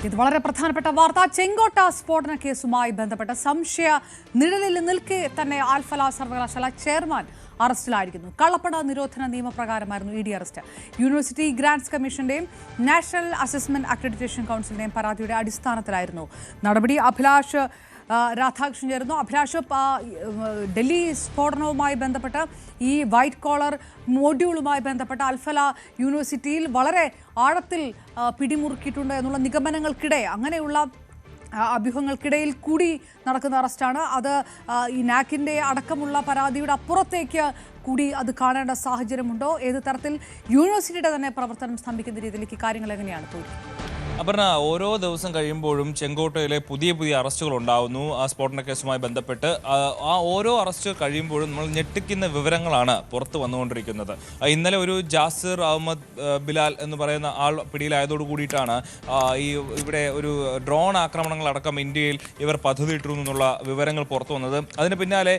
ഇത് വളരെ പ്രധാനപ്പെട്ട വാർത്ത. ചെങ്കോട്ട സ്ഫോടന കേസുമായി ബന്ധപ്പെട്ട സംശയ നിഴലിൽ നിൽക്കെ തന്നെ അൽഫല സർവകലാശാല ചെയർമാൻ അറസ്റ്റിലായിരിക്കുന്നു. കള്ളപ്പണ നിരോധന നിയമപ്രകാരമായിരുന്നു ഇഡി അറസ്റ്റ്. യൂണിവേഴ്സിറ്റി ഗ്രാന്റ്സ് കമ്മീഷന്റെയും നാഷണൽ അസസ്മെന്റ് അക്രഡിറ്റേഷൻ കൗൺസിലിന്റെയും പരാതിയുടെ അടിസ്ഥാനത്തിലായിരുന്നു നടപടി. അഭിലാഷ് രാധാകൃഷ്ണൻ ചേരുന്നു. അഭിലാഷ്, ഡൽഹി സ്ഫോടനവുമായി ബന്ധപ്പെട്ട് ഈ വൈറ്റ് കോളർ മോഡ്യൂളുമായി ബന്ധപ്പെട്ട അൽഫല യൂണിവേഴ്സിറ്റിയിൽ വളരെ ആഴത്തിൽ പിടിമുറുക്കിയിട്ടുണ്ട് എന്നുള്ള നിഗമനങ്ങൾക്കിടെ, അങ്ങനെയുള്ള അഭ്യൂഹങ്ങൾക്കിടയിൽ കൂടി നടക്കുന്ന അറസ്റ്റാണ്. അത് ഈ നാക്കിൻ്റെ അടക്കമുള്ള പരാതിയുടെ അപ്പുറത്തേക്ക് കൂടി അത് കാണേണ്ട സാഹചര്യമുണ്ടോ? ഏത് തരത്തിൽ യൂണിവേഴ്സിറ്റിയുടെ തന്നെ പ്രവർത്തനം സ്തംഭിക്കുന്ന രീതിയിലേക്ക് കാര്യങ്ങൾ എങ്ങനെയാണ് പോയി? അപർണ, ഓരോ ദിവസം കഴിയുമ്പോഴും ചെങ്കോട്ടയിലെ പുതിയ അറസ്റ്റുകൾ ഉണ്ടാകുന്നു. ആ സ്ഫോടന കേസുമായി ബന്ധപ്പെട്ട് ആ ഓരോ അറസ്റ്റ് കഴിയുമ്പോഴും നമ്മൾ ഞെട്ടിക്കുന്ന വിവരങ്ങളാണ് പുറത്തു വന്നുകൊണ്ടിരിക്കുന്നത്. ഇന്നലെ ഒരു ജാസിർ അഹമ്മദ് ബിലാൽ എന്ന് പറയുന്ന ആൾ പിടിയിലായതോടു കൂടിയിട്ടാണ് ഇവിടെ ഒരു ഡ്രോൺ ആക്രമണങ്ങളടക്കം ഇന്ത്യയിൽ ഇവർ പദ്ധതിയിട്ടിരുന്നു എന്നുള്ള വിവരങ്ങൾ പുറത്തു വന്നത്. അതിന് പിന്നാലെ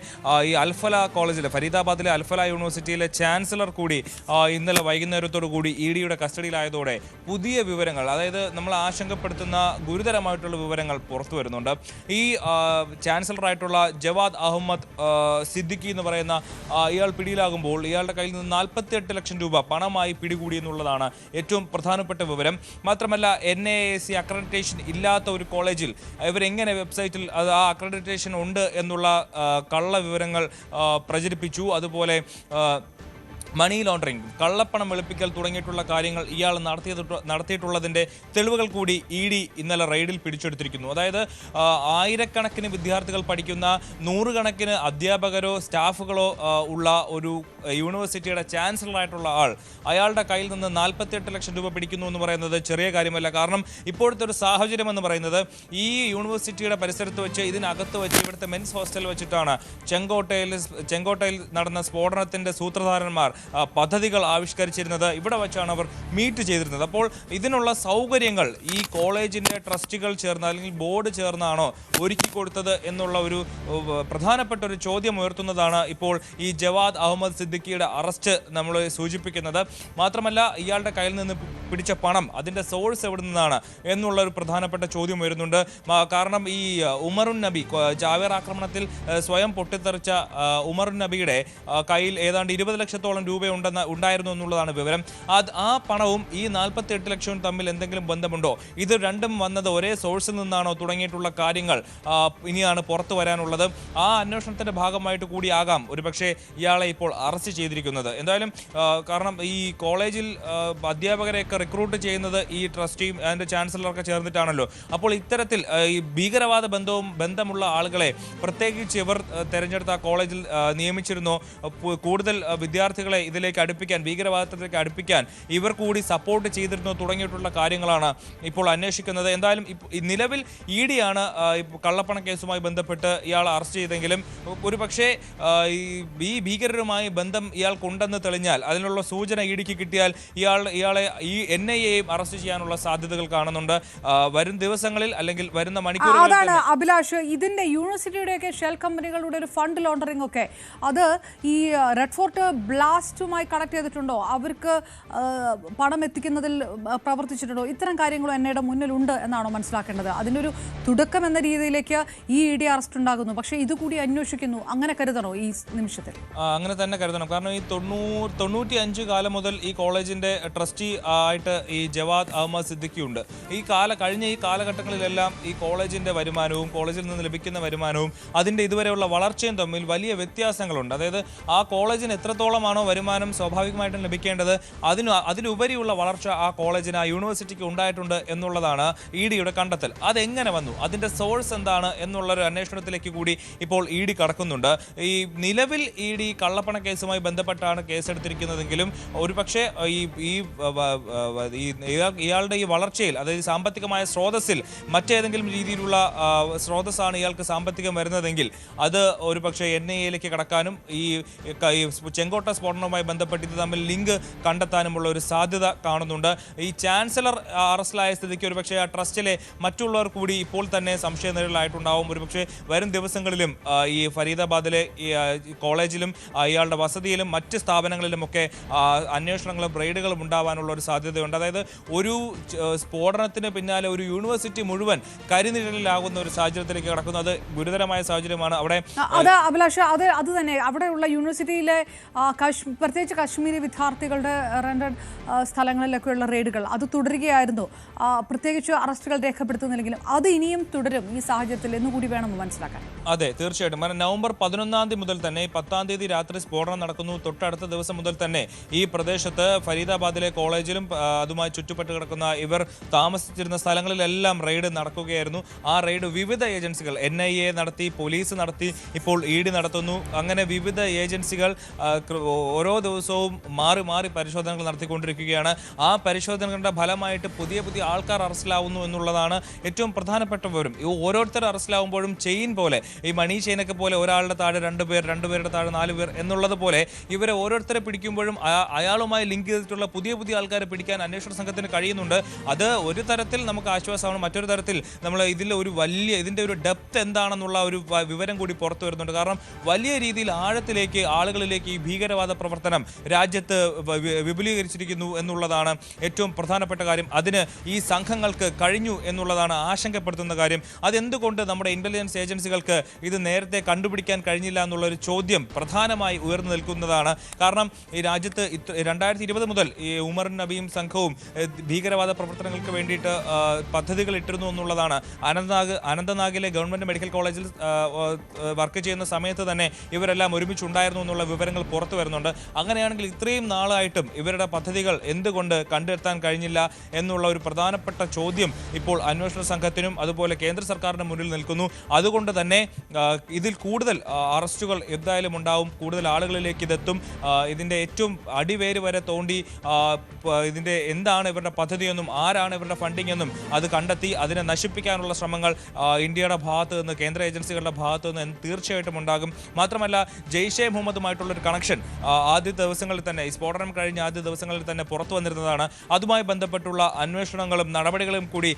ഈ അൽഫല കോളേജിലെ, ഫരീദാബാദിലെ അൽഫല യൂണിവേഴ്സിറ്റിയിലെ ചാൻസലർ കൂടി ഇന്നലെ വൈകുന്നേരത്തോടു കൂടി ഇഡിയുടെ കസ്റ്റഡിയിലായതോടെ പുതിയ വിവരങ്ങൾ, അതായത് നമ്മൾ ആശങ്കപ്പെടുത്തുന്ന ഗുരുതരമായിട്ടുള്ള വിവരങ്ങൾ പുറത്തു വരുന്നുണ്ട്. ഈ ചാൻസലറായിട്ടുള്ള ജവാദ് അഹമ്മദ് സിദ്ദിഖി എന്ന് പറയുന്ന ഇയാൾ പിടിയിലാകുമ്പോൾ ഇയാളുടെ കയ്യിൽ നിന്ന് 48 ലക്ഷം രൂപ പണമായി പിടികൂടി എന്നുള്ളതാണ് ഏറ്റവും പ്രധാനപ്പെട്ട വിവരം. മാത്രമല്ല, NAAC അക്രഡിറ്റേഷൻ ഇല്ലാത്ത ഒരു കോളേജിൽ ഇവരെങ്ങനെ വെബ്സൈറ്റിൽ ആ അക്രഡിറ്റേഷൻ ഉണ്ട് എന്നുള്ള കള്ള വിവരങ്ങൾ പ്രചരിപ്പിച്ചു. അതുപോലെ മണി ലോണ്ടറിംഗ്, കള്ളപ്പണം വെളുപ്പിക്കൽ തുടങ്ങിയിട്ടുള്ള കാര്യങ്ങൾ ഇയാൾ നടത്തിയിട്ടുള്ളതിൻ്റെ തെളിവുകൾ കൂടി ഇഡി ഇന്നലെ റെയ്ഡിൽ പിടിച്ചെടുത്തിരിക്കുന്നു. അതായത് ആയിരക്കണക്കിന് വിദ്യാർത്ഥികൾ പഠിക്കുന്ന, നൂറുകണക്കിന് അധ്യാപകരോ സ്റ്റാഫുകളോ ഉള്ള ഒരു യൂണിവേഴ്സിറ്റിയുടെ ചാൻസലറായിട്ടുള്ള അയാളുടെ കയ്യിൽ നിന്ന് 48 ലക്ഷം രൂപ പിടിക്കുന്നു എന്ന് പറയുന്നത് ചെറിയ കാര്യമല്ല. കാരണം ഇപ്പോഴത്തെ ഒരു സാഹചര്യം എന്ന് പറയുന്നത്, ഈ യൂണിവേഴ്സിറ്റിയുടെ പരിസരത്ത് വെച്ച്, ഇതിനകത്ത് വെച്ച്, ഇവിടുത്തെ മെൻസ് ഹോസ്റ്റൽ വെച്ചിട്ടാണ് ചെങ്കോട്ടയിൽ നടന്ന സ്ഫോടനത്തിൻ്റെ സൂത്രധാരന്മാർ പദ്ധതികൾ ആവിഷ്കരിച്ചിരുന്നത്. ഇവിടെ വെച്ചാണ് അവർ മീറ്റ് ചെയ്തിരുന്നത്. അപ്പോൾ ഇതിനുള്ള സൗകര്യങ്ങൾ ഈ കോളേജിൻ്റെ ട്രസ്റ്റികൾ ചേർന്ന് അല്ലെങ്കിൽ ബോർഡ് ചേർന്നാണോ ഒരുക്കി കൊടുത്തത് എന്നുള്ള ഒരു പ്രധാനപ്പെട്ട ഒരു ചോദ്യം ഉയർത്തുന്നതാണ് ഇപ്പോൾ ഈ ജവാദ് അഹമ്മദ് സിദ്ദിഖിയുടെ അറസ്റ്റ് നമ്മൾ സൂചിപ്പിക്കുന്നത്. മാത്രമല്ല, ഇയാളുടെ കയ്യിൽ നിന്ന് പിടിച്ച പണം, അതിൻ്റെ സോഴ്സ് എവിടെ നിന്നാണ് എന്നുള്ള ഒരു പ്രധാനപ്പെട്ട ചോദ്യം വരുന്നുണ്ട്. കാരണം ഈ ഉമറുൻ നബി, ചാവേർ ആക്രമണത്തിൽ സ്വയം പൊട്ടിത്തെറിച്ച ഉമറുൻ നബിയുടെ കയ്യിൽ ഏതാണ്ട് 20 ലക്ഷത്തോളം രൂപ ഉണ്ടായിരുന്നു എന്നുള്ളതാണ് വിവരം. ആ പണവും ഈ 48 ലക്ഷവും തമ്മിൽ എന്തെങ്കിലും ബന്ധമുണ്ടോ, ഇത് രണ്ടും വന്നത് ഒരേ സോഴ്സിൽ നിന്നാണോ തുടങ്ങിയിട്ടുള്ള കാര്യങ്ങൾ ഇനിയാണ് പുറത്തു വരാനുള്ളത്. ആ അന്വേഷണത്തിന്റെ ഭാഗമായിട്ട് കൂടിയാകാം ഒരുപക്ഷെ ഇയാളെ ഇപ്പോൾ അറസ്റ്റ് ചെയ്തിരിക്കുന്നത്. എന്തായാലും കാരണം ഈ കോളേജിൽ അധ്യാപകരെയൊക്കെ റിക്രൂട്ട് ചെയ്യുന്നത് ഈ ട്രസ്റ്റിയും അതിൻ്റെ ചാൻസലറൊക്കെ ചേർന്നിട്ടാണല്ലോ. അപ്പോൾ ഇത്തരത്തിൽ ഈ ഭീകരവാദ ബന്ധമുള്ള ആളുകളെ പ്രത്യേകിച്ച് ഇവർ തെരഞ്ഞെടുത്ത ആ കോളേജിൽ നിയമിച്ചിരുന്നോ, കൂടുതൽ വിദ്യാർത്ഥികളെ ഇതിലേക്ക് അടുപ്പിക്കാൻ, ഭീകരവാദത്തിലേക്ക് അടുപ്പിക്കാൻ ഇവർ കൂടി സപ്പോർട്ട് ചെയ്തിരുന്നോ തുടങ്ങിയിട്ടുള്ള കാര്യങ്ങളാണ് ഇപ്പോൾ അന്വേഷിക്കുന്നത്. എന്തായാലും നിലവിൽ ഇഡിയാണ് കള്ളപ്പണ കേസുമായി ബന്ധപ്പെട്ട് ഇയാൾ അറസ്റ്റ് ചെയ്തെങ്കിലും ഒരുപക്ഷെ ഈ ഭീകരരുമായി ബന്ധം ഇയാൾക്കുണ്ടെന്ന് തെളിഞ്ഞാൽ, അതിനുള്ള സൂചന ഇഡിക്ക് കിട്ടിയാൽ ഇയാളെ ഈ NIAയും അറസ്റ്റ് ചെയ്യാനുള്ള സാധ്യതകൾ കാണുന്നുണ്ട് വരും ദിവസങ്ങളിൽ അല്ലെങ്കിൽ വരുന്ന മണിക്കൂറുകളിൽ. അതാണ് അഭിലാഷ്, ഇതിന്റെ യൂണിവേഴ്സിറ്റിയുടെയൊക്കെ ഷെൽ കമ്പനികളുടെ ഒരു ഫണ്ട് ലോണ്ടറിംഗ് ഒക്കെ അത് ഈ റെഡ് ഫോർട്ട് ബ്ലാസ്റ്റുമായി കണക്ട് ചെയ്തിട്ടുണ്ടോ, അവർക്ക് പണം എത്തിക്കുന്നതിൽ പ്രവർത്തിച്ചിട്ടുണ്ടോ, ഇത്തരം കാര്യങ്ങളും എന്നയുടെ മുന്നിലുണ്ട് എന്നാണോ മനസ്സിലാക്കേണ്ടത്? അതിൻ്റെ ഒരു തുടക്കം എന്ന രീതിയിലേക്ക് ഈ ഇഡി അറസ്റ്റ് ഉണ്ടാകുന്നു, പക്ഷേ ഇതുകൂടി അന്വേഷിക്കുന്നു, അങ്ങനെ കരുതണോ ഈ നിമിഷത്തിൽ? അങ്ങനെ തന്നെ കരുതണം. കാരണം ഈ 95 കാലം മുതൽ ഈ കോളേജിന്റെ ട്രസ്റ്റി ആയിട്ട് ഈ ജവാദ് അഹമ്മദ് സിദ്ദിഖി ഉണ്ട്. കഴിഞ്ഞ ഈ കാലഘട്ടങ്ങളിലെല്ലാം ഈ കോളേജിന്റെ വരുമാനവും കോളേജിൽ നിന്ന് ലഭിക്കുന്ന വരുമാനവും അതിൻ്റെ ഇതുവരെയുള്ള വളർച്ചയും തമ്മിൽ വലിയ വ്യത്യാസങ്ങളുണ്ട്. അതായത് ആ കോളേജിന് എത്രത്തോളമാണോ വരുമാനം സ്വാഭാവികമായിട്ടും ലഭിക്കേണ്ടത്, അതിലുപരിയുള്ള വളർച്ച ആ കോളേജിന്, ആ യൂണിവേഴ്സിറ്റിക്ക് ഉണ്ടായിട്ടുണ്ട് എന്നുള്ളതാണ് ഇഡിയുടെ കണ്ടെത്തൽ. അതെങ്ങനെ വന്നു, അതിൻ്റെ സോഴ്സ് എന്താണ് എന്നുള്ളൊരു അന്വേഷണത്തിലേക്ക് കൂടി ഇപ്പോൾ ഇഡി കടക്കുന്നുണ്ട്. ഈ നിലവിൽ ഇഡി കള്ളപ്പണ കേസുമായി ബന്ധപ്പെട്ടാണ് കേസെടുത്തിരിക്കുന്നതെങ്കിലും ഒരുപക്ഷെ ഇയാളുടെ ഈ വളർച്ചയിൽ, അതായത് സാമ്പത്തികമായ സ്രോതസ്സിൽ മറ്റേതെങ്കിലും രീതിയിലുള്ള സ്രോതസ്സാണ് ഇയാൾക്ക് സാമ്പത്തികം വരുന്നതെങ്കിൽ അത് ഒരുപക്ഷെ NIAയിലേക്ക് കടക്കാനും ഈ ചെങ്കോട്ട സ്ഫോടനം സ്ഫോടനവുമായി ബന്ധപ്പെട്ട് ഇത് തമ്മിൽ ലിങ്ക് കണ്ടെത്താനുമുള്ള ഒരു സാധ്യത കാണുന്നുണ്ട്. ഈ ചാൻസലർ അറസ്റ്റിലായ സ്ഥിതിക്ക് ഒരുപക്ഷെ ആ ട്രസ്റ്റിലെ മറ്റുള്ളവർ കൂടി ഇപ്പോൾ തന്നെ സംശയനിഴലായിട്ടുണ്ടാവും. ഒരുപക്ഷെ വരും ദിവസങ്ങളിലും ഈ ഫരീദാബാദിലെ ഈ കോളേജിലും ഇയാളുടെ വസതിയിലും മറ്റ് സ്ഥാപനങ്ങളിലുമൊക്കെ അന്വേഷണങ്ങളും റെയ്ഡുകളും ഉണ്ടാവാനുള്ള ഒരു സാധ്യതയുണ്ട്. അതായത് ഒരു സ്ഫോടനത്തിന് പിന്നാലെ ഒരു യൂണിവേഴ്സിറ്റി മുഴുവൻ കരിനിഴലിലാകുന്ന ഒരു സാഹചര്യത്തിലേക്ക് കിടക്കുന്നു. അത് ഗുരുതരമായ സാഹചര്യമാണ്. അവിടെ അഭിലാഷ് അത് തന്നെ അവിടെയുള്ള യൂണിവേഴ്സിറ്റിയിലെ പ്രത്യേകിച്ച് കാശ്മീരി വിദ്യാർത്ഥികളുടെ റെന്റഡ് സ്ഥലങ്ങളിലൊക്കെയുള്ള റെയ്ഡുകൾ അത് തുടരുകയായിരുന്നു. പ്രത്യേകിച്ച് അറസ്റ്റുകൾ രേഖപ്പെടുത്തുന്നില്ലെങ്കിലും അത് ഇനിയും തുടരും ഈ സാഹചര്യത്തിൽ എന്നുകൂടി വേണം മനസ്സിലാക്കാൻ. അതെ, തീർച്ചയായിട്ടും. കാരണം നവംബർ 11 മുതൽ തന്നെ 10 രാത്രി സ്ഫോടനം നടക്കുന്നു. തൊട്ടടുത്ത ദിവസം മുതൽ തന്നെ ഈ പ്രദേശത്ത് ഫരീദാബാദിലെ കോളേജിലും അതുമായി ചുറ്റുപെട്ട് കിടക്കുന്ന ഇവർ താമസിച്ചിരുന്ന സ്ഥലങ്ങളിലെല്ലാം റെയ്ഡ് നടക്കുകയായിരുന്നു. ആ റെയ്ഡ് വിവിധ ഏജൻസികൾ NIA നടത്തി, പോലീസ് നടത്തി, ഇപ്പോൾ ED നടത്തുന്നു. അങ്ങനെ വിവിധ ഏജൻസികൾ ഓരോ ദിവസവും മാറി മാറി പരിശോധനകൾ നടത്തിക്കൊണ്ടിരിക്കുകയാണ്. ആ പരിശോധനകളുടെ ഫലമായിട്ട് പുതിയ ആൾക്കാർ അറസ്റ്റിലാവുന്നു എന്നുള്ളതാണ് ഏറ്റവും പ്രധാനപ്പെട്ട വിവരം. ഈ ഓരോരുത്തർ അറസ്റ്റിലാവുമ്പോഴും ചെയിൻ പോലെ, ഈ മണി ചെയിനൊക്കെ പോലെ ഒരാളുടെ താഴെ 2 പേർ, 2 പേരുടെ താഴെ 4 പേർ എന്നുള്ളത് പോലെ ഇവരെ ഓരോരുത്തരെ പിടിക്കുമ്പോഴും അയാളുമായി ലിങ്ക് ചെയ്തിട്ടുള്ള പുതിയ ആൾക്കാരെ പിടിക്കാൻ അന്വേഷണ സംഘത്തിന് കഴിയുന്നുണ്ട്. അത് ഒരു തരത്തിൽ നമുക്ക് ആശ്വാസമാണ്. മറ്റൊരു തരത്തിൽ നമ്മൾ ഇതിൻ്റെ ഒരു ഡെപ്ത് എന്താണെന്നുള്ള ഒരു വിവരം കൂടി പുറത്തു വരുന്നുണ്ട്. കാരണം വലിയ രീതിയിൽ ആഴത്തിലേക്ക് ആളുകളിലേക്ക് ഈ ഭീകരവാദ പ്രവർത്തനം രാജ്യത്ത് വിപുലീകരിച്ചിരിക്കുന്നു എന്നുള്ളതാണ് ഏറ്റവും പ്രധാനപ്പെട്ട കാര്യം. അതിന് ഈ സംഘങ്ങൾക്ക് കഴിഞ്ഞു എന്നുള്ളതാണ് ആശങ്കപ്പെടുത്തുന്ന കാര്യം. അതെന്തുകൊണ്ട് നമ്മുടെ ഇന്റലിജൻസ് ഏജൻസികൾക്ക് ഇത് നേരത്തെ കണ്ടുപിടിക്കാൻ കഴിഞ്ഞില്ല എന്നുള്ളൊരു ചോദ്യം പ്രധാനമായി ഉയർന്നു നിൽക്കുന്നതാണ്. കാരണം ഈ രാജ്യത്ത് 2020 മുതൽ ഈ ഉമർ നബിയും സംഘവും ഭീകരവാദ പ്രവർത്തനങ്ങൾക്ക് വേണ്ടിയിട്ട് പദ്ധതികൾ ഇട്ടിരുന്നു എന്നുള്ളതാണ്. അനന്തനാഗിലെ ഗവൺമെന്റ് മെഡിക്കൽ കോളേജിൽ വർക്ക് ചെയ്യുന്ന സമയത്ത് തന്നെ ഇവരെല്ലാം ഒരുമിച്ചുണ്ടായിരുന്നു എന്നുള്ള വിവരങ്ങൾ പുറത്തു വരുന്നുണ്ട്. അങ്ങനെയാണെങ്കിൽ ഇത്രയും നാളായിട്ടും ഇവരുടെ പദ്ധതികൾ എന്തുകൊണ്ട് കണ്ടെത്താൻ കഴിഞ്ഞില്ല എന്നുള്ള ഒരു പ്രധാനപ്പെട്ട ചോദ്യം ഇപ്പോൾ അന്വേഷണ സംഘത്തിനും അതുപോലെ കേന്ദ്ര സർക്കാരിന് മുന്നിൽ നിൽക്കുന്നു. അതുകൊണ്ട് തന്നെ ഇതിൽ കൂടുതൽ അറസ്റ്റുകൾ എന്തായാലും ഉണ്ടാവും. കൂടുതൽ ആളുകളിലേക്ക് ഇതെത്തും. ഇതിൻ്റെ ഏറ്റവും അടിവേര് വരെ തോണ്ടി ഇതിൻ്റെ എന്താണ് ഇവരുടെ പദ്ധതിയെന്നും ആരാണ് ഇവരുടെ ഫണ്ടിംഗ് എന്നും അത് കണ്ടെത്തി അതിനെ നശിപ്പിക്കാനുള്ള ശ്രമങ്ങൾ ഇന്ത്യയുടെ ഭാഗത്ത് നിന്ന്, കേന്ദ്ര ഏജൻസികളുടെ ഭാഗത്തു നിന്ന് തീർച്ചയായിട്ടും ഉണ്ടാകും. മാത്രമല്ല ജെയ്ഷെ മുഹമ്മദുമായിട്ടുള്ളൊരു കണക്ഷൻ ആദ്യ ദിവസങ്ങളിൽ തന്നെ, ഈ സ്ഫോടനം കഴിഞ്ഞ ആദ്യ ദിവസങ്ങളിൽ തന്നെ പുറത്തു വന്നിരുന്നതാണ്. അതുമായി ബന്ധപ്പെട്ടുള്ള അന്വേഷണങ്ങളും നടപടികളും കൂടി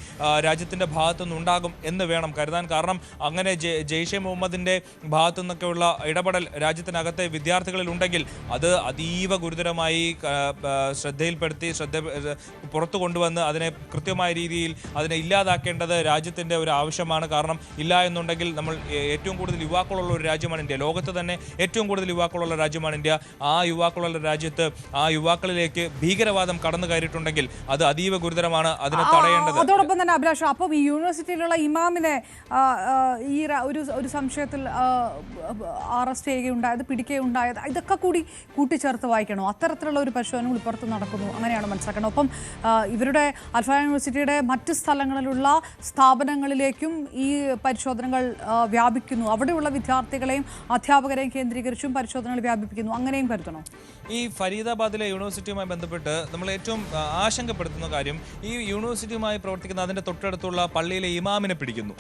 രാജ്യത്തിൻ്റെ ഭാഗത്തുനിന്ന് ഉണ്ടാകും എന്ന് വേണം കരുതാൻ. കാരണം അങ്ങനെ ജെയ്ഷെ മുഹമ്മദിൻ്റെ ഭാഗത്തു നിന്നൊക്കെയുള്ള ഇടപെടൽ രാജ്യത്തിനകത്തെ വിദ്യാർത്ഥികളിൽ ഉണ്ടെങ്കിൽ അത് അതീവ ഗുരുതരമായി ശ്രദ്ധയിൽപ്പെടുത്തി പുറത്തു കൊണ്ടുവന്ന് അതിനെ കൃത്യമായ രീതിയിൽ അതിനെ ഇല്ലാതാക്കേണ്ടത് രാജ്യത്തിൻ്റെ ഒരു ആവശ്യമാണ്. കാരണം ഇല്ല എന്നുണ്ടെങ്കിൽ നമ്മൾ ഏറ്റവും കൂടുതൽ യുവാക്കളുള്ള ഒരു രാജ്യമാണ് ഇന്ത്യ. ലോകത്ത് തന്നെ ഏറ്റവും കൂടുതൽ യുവാക്കളുള്ള രാജ്യമാണ് ഇന്ത്യ. ആ യുവാക്കളുള്ള രാജ്യത്ത് ആ യുവാക്കളിലേക്ക് ഭീകരവാദം കടന്നു കയറിയിട്ടുണ്ടെങ്കിൽ അത് അതീവ ഗുരുതരമാണ്. അതിനെ തടയേണ്ടത്. അതോടൊപ്പം തന്നെ അഭിലാഷ്, അപ്പം ഈ യൂണിവേഴ്സിറ്റിയിലുള്ള ഇമാമിനെ ഈ ഒരു സംശയത്തിൽ അറസ്റ്റ് ചെയ്യുകയുണ്ടായത്, പിടിക്കുകയുണ്ടായത്, ഇതൊക്കെ കൂടി കൂട്ടിച്ചേർത്ത് വായിക്കണോ? അത്തരത്തിലുള്ള ഒരു പരിശോധന ഇപ്പുറത്ത് നടക്കുന്നു, അങ്ങനെയാണ് മനസ്സിലാക്കണം. ഒപ്പം ഇവരുടെ അൽഫ യൂണിവേഴ്സിറ്റിയുടെ മറ്റ് സ്ഥലങ്ങളിലുള്ള സ്ഥാപനങ്ങളിലേക്കും ഈ പരിശോധനകൾ വ്യാപിക്കുന്നു. അവിടെയുള്ള വിദ്യാർത്ഥികളെയും അധ്യാപകരെയും കേന്ദ്രീകരിച്ചും പരിശോധനകൾ വ്യാപിപ്പിക്കുന്നു, അങ്ങനെയും കരുതണോ? ഈ ഫരീദാബാദിലെ യൂണിവേഴ്സിറ്റിയുമായി ബന്ധപ്പെട്ട് നമ്മൾ ഏറ്റവും ആശങ്കപ്പെടുത്തുന്ന കാര്യം, ഈ യൂണിവേഴ്സിറ്റിയുമായി പ്രവർത്തിക്കുന്ന അതിൻ്റെ തൊട്ടടുത്തുള്ള പള്ളിയിലെ ഇമാമിനെ പിടിക്കുന്നു,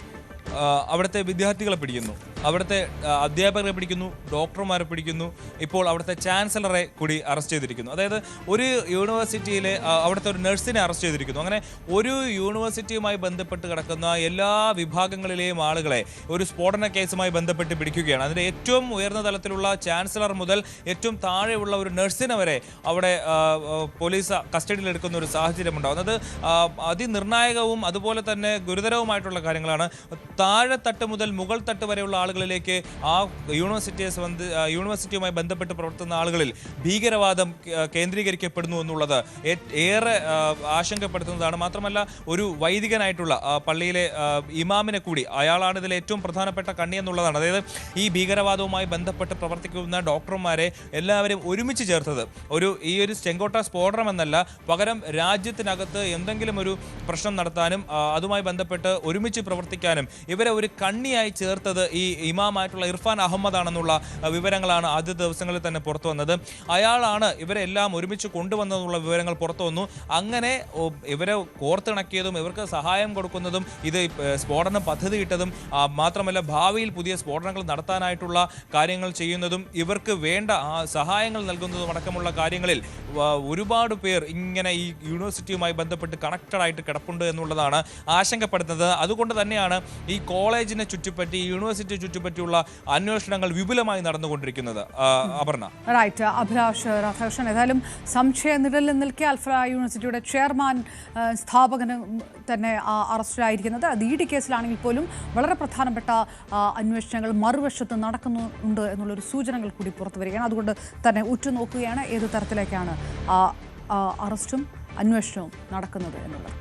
അവിടുത്തെ വിദ്യാർത്ഥികളെ പിടിക്കുന്നു, അവിടുത്തെ അധ്യാപകരെ പിടിക്കുന്നു, ഡോക്ടർമാരെ പിടിക്കുന്നു, ഇപ്പോൾ അവിടുത്തെ ചാൻസലറെ കൂടി അറസ്റ്റ് ചെയ്തിരിക്കുന്നു. അതായത് ഒരു യൂണിവേഴ്സിറ്റിയിലെ അവിടുത്തെ ഒരു നഴ്സിനെ അറസ്റ്റ് ചെയ്തിരിക്കുന്നു. അങ്ങനെ ഒരു യൂണിവേഴ്സിറ്റിയുമായി ബന്ധപ്പെട്ട് കിടക്കുന്ന എല്ലാ വിഭാഗങ്ങളിലെയും ആളുകളെ ഒരു സ്ഫോടന കേസുമായി ബന്ധപ്പെട്ട് പിടിക്കുകയാണ്. അതിൻ്റെ ഏറ്റവും ഉയർന്ന തലത്തിലുള്ള ചാൻസലർ മുതൽ ഏറ്റവും താഴെയുള്ള ഒരു നഴ്സിനെ വരെ അവിടെ പോലീസ് കസ്റ്റഡിയിലെടുക്കുന്ന ഒരു സാഹചര്യം ഉണ്ടാകുന്നത് അതിനിർണായകവും അതുപോലെ തന്നെ ഗുരുതരവുമായിട്ടുള്ള കാര്യങ്ങളാണ്. താഴെത്തട്ട് മുതൽ മുകൾ തട്ട് വരെയുള്ള ആളുകളിലേക്ക് ആ യൂണിവേഴ്സിറ്റിയുമായി ബന്ധപ്പെട്ട് പ്രവർത്തുന്ന ആളുകളിൽ ഭീകരവാദം കേന്ദ്രീകരിക്കപ്പെടുന്നു എന്നുള്ളത് ഏറെ ആശങ്കപ്പെടുത്തുന്നതാണ്. മാത്രമല്ല ഒരു വൈദികനായിട്ടുള്ള പള്ളിയിലെ ഇമാമിനെ കൂടി, അയാളാണ് ഇതിൽ ഏറ്റവും പ്രധാനപ്പെട്ട കണ്ണി എന്നുള്ളതാണ്. അതായത് ഈ ഭീകരവാദവുമായി ബന്ധപ്പെട്ട് പ്രവർത്തിക്കുന്ന ഡോക്ടർമാരെ എല്ലാവരും ഒരുമിച്ച് ചേർത്തത് ഈ ഒരു ചെങ്കോട്ട സ്ഫോടനം എന്നല്ല, പകരം രാജ്യത്തിനകത്ത് എന്തെങ്കിലും ഒരു പ്രശ്നം നടത്താനും അതുമായി ബന്ധപ്പെട്ട് ഒരുമിച്ച് പ്രവർത്തിക്കാനും ഇവരെ ഒരു കണ്ണിയായി ചേർത്തത് ഈ ഇമാമായിട്ടുള്ള ഇർഫാൻ അഹമ്മദ് ആണെന്നുള്ള വിവരങ്ങളാണ് ആദ്യ ദിവസങ്ങളിൽ തന്നെ പുറത്തു വന്നത്. അയാളാണ് ഇവരെല്ലാം ഒരുമിച്ച് കൊണ്ടുവന്നതെന്നുള്ള വിവരങ്ങൾ പുറത്തു വന്നു. അങ്ങനെ ഇവരെ കോർത്തിണക്കിയതും ഇവർക്ക് സഹായം കൊടുക്കുന്നതും ഇത് സ്ഫോടനം പദ്ധതിയിട്ടതും മാത്രമല്ല ഭാവിയിൽ പുതിയ സ്ഫോടനങ്ങൾ നടത്താനായിട്ടുള്ള കാര്യങ്ങൾ ചെയ്യുന്നതും ഇവർക്ക് വേണ്ട സഹായങ്ങൾ നൽകുന്നതും അടക്കമുള്ള കാര്യങ്ങളിൽ ഒരുപാട് പേർ ഇങ്ങനെ ഈ യൂണിവേഴ്സിറ്റിയുമായി ബന്ധപ്പെട്ട് കണക്റ്റഡ് ആയിട്ട് കിടപ്പുണ്ട് എന്നുള്ളതാണ് ആശങ്കപ്പെടുന്നത്. അതുകൊണ്ട് തന്നെയാണ് ഈ കോളേജിനെ ചുറ്റിപ്പറ്റി യൂണിവേഴ്സിറ്റിയെ ചുറ്റിപ്പറ്റിയുള്ള അന്വേഷണങ്ങൾ വിപുലമായി നടന്നുകൊണ്ടിരിക്കുന്നത്. അപർണ. റൈറ്റ്, അഭിലാഷ് രാധാകൃഷ്ണൻ. ഏതായാലും സംശയ നിഴലിൽ നിൽക്കെ അൽഫ്ര യൂണിവേഴ്സിറ്റിയുടെ ചെയർമാൻ സ്ഥാപകനും തന്നെ അറസ്റ്റിലായിരിക്കുന്നത്. അത് ED കേസിലാണെങ്കിൽ പോലും വളരെ പ്രധാനപ്പെട്ട അന്വേഷണങ്ങൾ മറുവശത്ത് നടക്കുന്നുണ്ട് എന്നുള്ളൊരു സൂചനകൾ കൂടി പുറത്തു വരികയാണ്. അതുകൊണ്ട് തന്നെ ഉറ്റുനോക്കുകയാണ് ഏത് തരത്തിലേക്കാണ് അറസ്റ്റും അന്വേഷണവും നടക്കുന്നത് എന്നുള്ളത്.